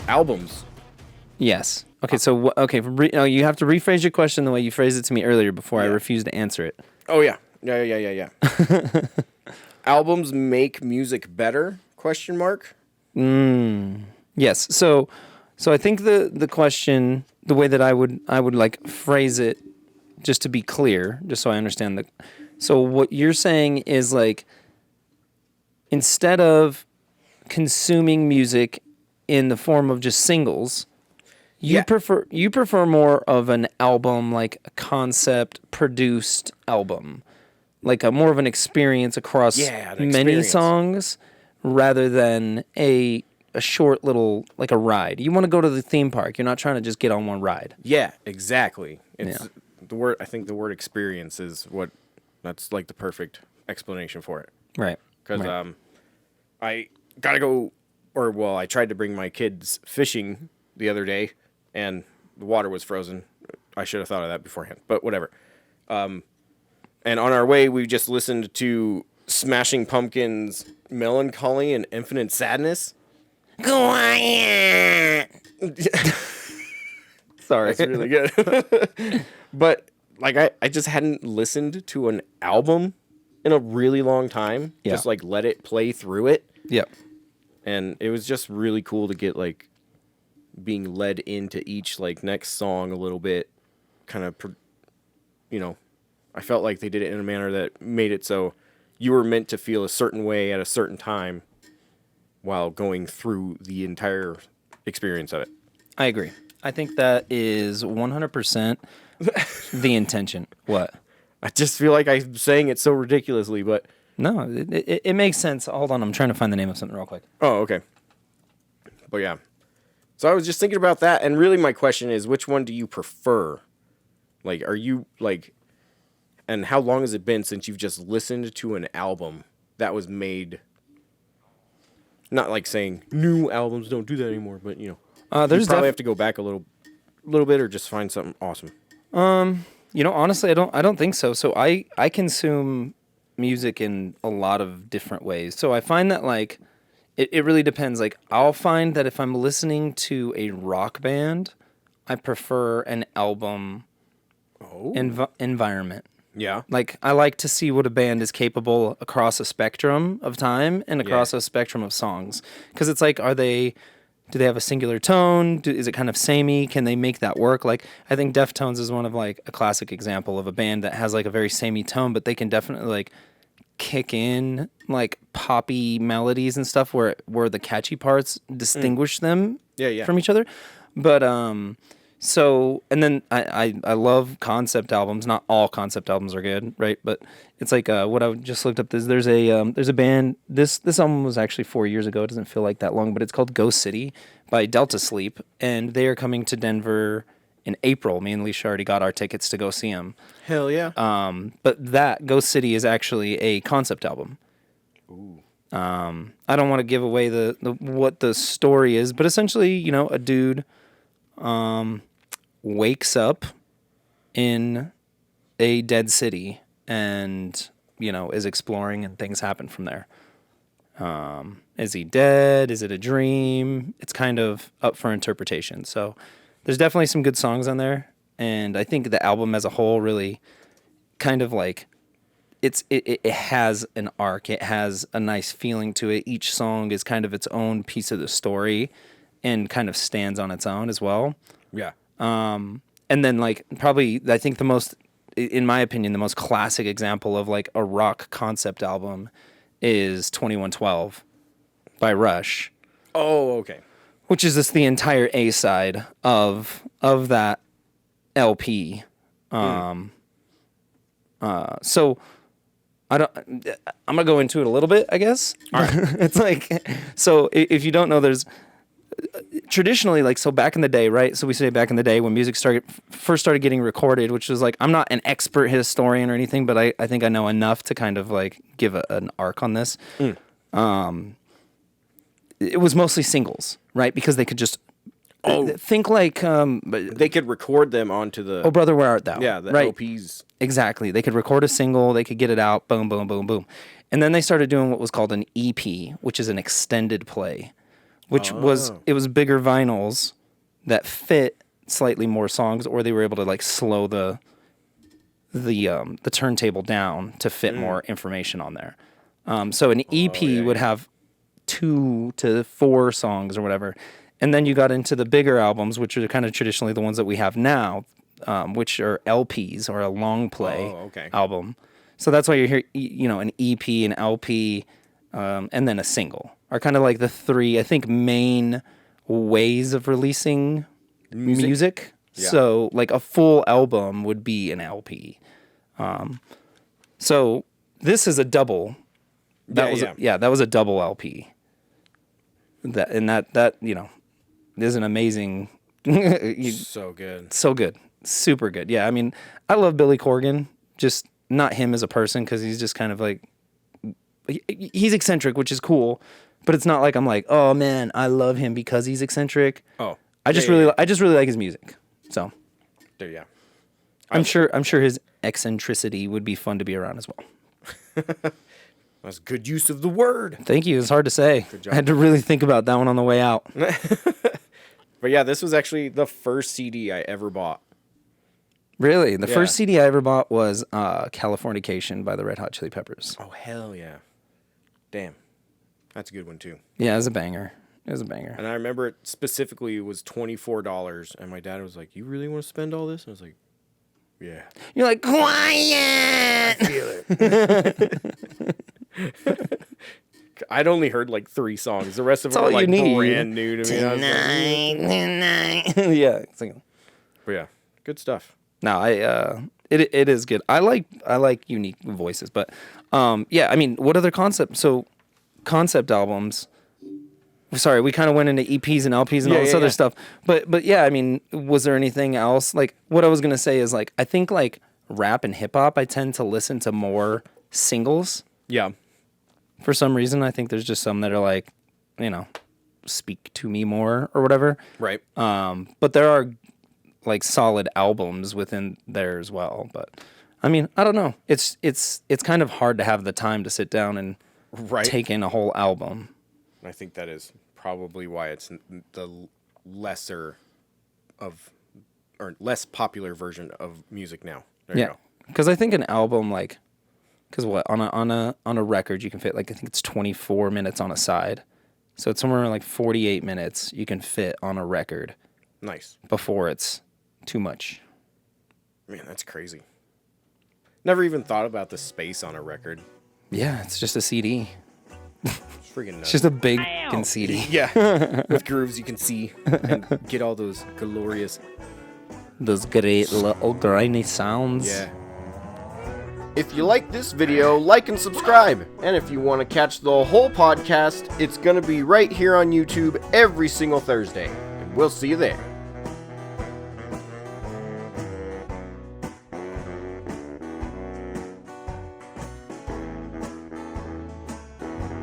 albums. Yes. Okay, so no, you have to rephrase your question the way you phrased it to me earlier before I refused to answer it. Oh yeah. Yeah. Albums make music better? Question mark. Yes. So I think the question, the way that I would like phrase it, just to be clear, just so I understand so what you're saying is like, instead of consuming music in the form of just singles, you prefer more of an album, like a concept produced album, like a more of an experience across many songs, rather than a short little, like a ride. You want to go to the theme park. You're not trying to just get on one ride. Yeah, exactly. It's the word. I think the word experience is that's like the perfect explanation for it. Right. Because I gotta go, I tried to bring my kids fishing the other day, and the water was frozen. I should have thought of that beforehand, but whatever. And on our way, we just listened to Smashing Pumpkins' Melancholy and Infinite Sadness. Quiet. Sorry. That's really good. But like I just hadn't listened to an album in a really long time. Yeah. Just like let it play through it. Yep. And it was just really cool to get like being led into each like next song a little bit, kind of, I felt like they did it in a manner that made it so you were meant to feel a certain way at a certain time while going through the entire experience of it. I agree. I think that is 100% the intention. What? I just feel like I'm saying it so ridiculously, but... No, it makes sense. Hold on, I'm trying to find the name of something real quick. Oh, okay. But yeah. So I was just thinking about that, and really my question is, which one do you prefer? Like, are you, like... And how long has it been since you've just listened to an album that was made... Not like saying new albums don't do that anymore, but, you probably have to go back a little bit or just find something awesome. Honestly, I don't think so. So I consume music in a lot of different ways. So I find that like it really depends. Like I'll find that if I'm listening to a rock band, I prefer an album environment. Yeah. Like I like to see what a band is capable across a spectrum of time and across a spectrum of songs. Because it's like, do they have a singular tone? Is it kind of samey? Can they make that work? Like, I think Deftones is one of like a classic example of a band that has like a very samey tone, but they can definitely like kick in like poppy melodies and stuff where the catchy parts distinguish them from each other. But so, and then I love concept albums. Not all concept albums are good, right? But it's like what I just looked up. There's a band. This album was actually 4 years ago. It doesn't feel like that long, but it's called Ghost City by Delta Sleep, and they are coming to Denver in April. Me and Leisha already got our tickets to go see them. Hell yeah! But that Ghost City is actually a concept album. Ooh. I don't want to give away the what the story is, but essentially, a dude wakes up in a dead city and, is exploring, and things happen from there. Is he dead? Is it a dream? It's kind of up for interpretation. So there's definitely some good songs on there. And I think the album as a whole really kind of like, it has an arc. It has a nice feeling to it. Each song is kind of its own piece of the story and kind of stands on its own as well. Yeah. And then like probably I think in my opinion, the most classic example of like a rock concept album is 2112 by Rush. Oh, okay. Which is just the entire A side of that LP. So I'm gonna go into it a little bit, I guess. All right. It's like, so if you don't know, there's traditionally, like, so back in the day, right? So we say back in the day when music first started getting recorded, which was like, I'm not an expert historian or anything, but I think I know enough to kind of like give an arc on this. It was mostly singles, right? Because they could just think like they could record them onto the Oh Brother Where Art Thou? Yeah, the right? LPs. Exactly. They could record a single, they could get it out, boom, boom, boom, boom. And then they started doing what was called an EP, which is an extended play, which was bigger vinyls that fit slightly more songs, or they were able to like slow the turntable down to fit more information on there. So an EP would have 2 to 4 songs or whatever. And then you got into the bigger albums, which are kind of traditionally the ones that we have now, which are LPs or a long play album. So that's why you hear, an EP, an LP, and then a single are kind of like the 3, I think, main ways of releasing music. Yeah. So like a full album would be an LP. So this is a double. That was a double LP. That is an amazing. So good. So good. Super good. Yeah, I mean, I love Billy Corgan. Just not him as a person, because he's just kind of like, he's eccentric, which is cool. But it's not like I'm like, oh man, I love him because he's eccentric. Oh, I just really like his music. So, yeah, I'm sure his eccentricity would be fun to be around as well. That's good use of the word. Thank you. It's hard to say. Good job. I had to really think about that one on the way out. But yeah, this was actually the first CD I ever bought. Really? The first CD I ever bought was Californication by the Red Hot Chili Peppers. Oh, hell yeah. Damn. That's a good one, too. Yeah, it was a banger. It was a banger. And I remember it specifically was $24, and my dad was like, you really want to spend all this? And I was like, yeah. You're like, quiet! I feel it. I'd only heard like 3 songs. The rest of them were like brand new to me. Tonight. Yeah. Exactly. But yeah, good stuff. No, it is good. I like unique voices, but yeah, I mean, what other concept albums? Sorry, we kind of went into EPs and LPs and all this other stuff. But yeah, I mean, was there anything else? Like, what I was gonna say is like, I think like rap and hip hop, I tend to listen to more singles. Yeah. For some reason, I think there's just some that are like, speak to me more or whatever. Right. But there are like solid albums within there as well. But I mean, I don't know. It's kind of hard to have the time to sit down and take in a whole album. I think that is probably why it's the lesser of, or less popular version of music now. There you go. Because I think an album like, because what on a record you can fit like, I think it's 24 minutes on a side, so it's somewhere like 48 minutes you can fit on a record. Nice. Before it's too much. Man, that's crazy. Never even thought about the space on a record. Yeah, it's just a CD. It's freaking nuts. It's just a big fucking CD. Yeah, with grooves you can see and get all those glorious, those great little grimy sounds. Yeah. If you like this video, like and subscribe. And if you want to catch the whole podcast, it's going to be right here on YouTube every single Thursday. And we'll see you there.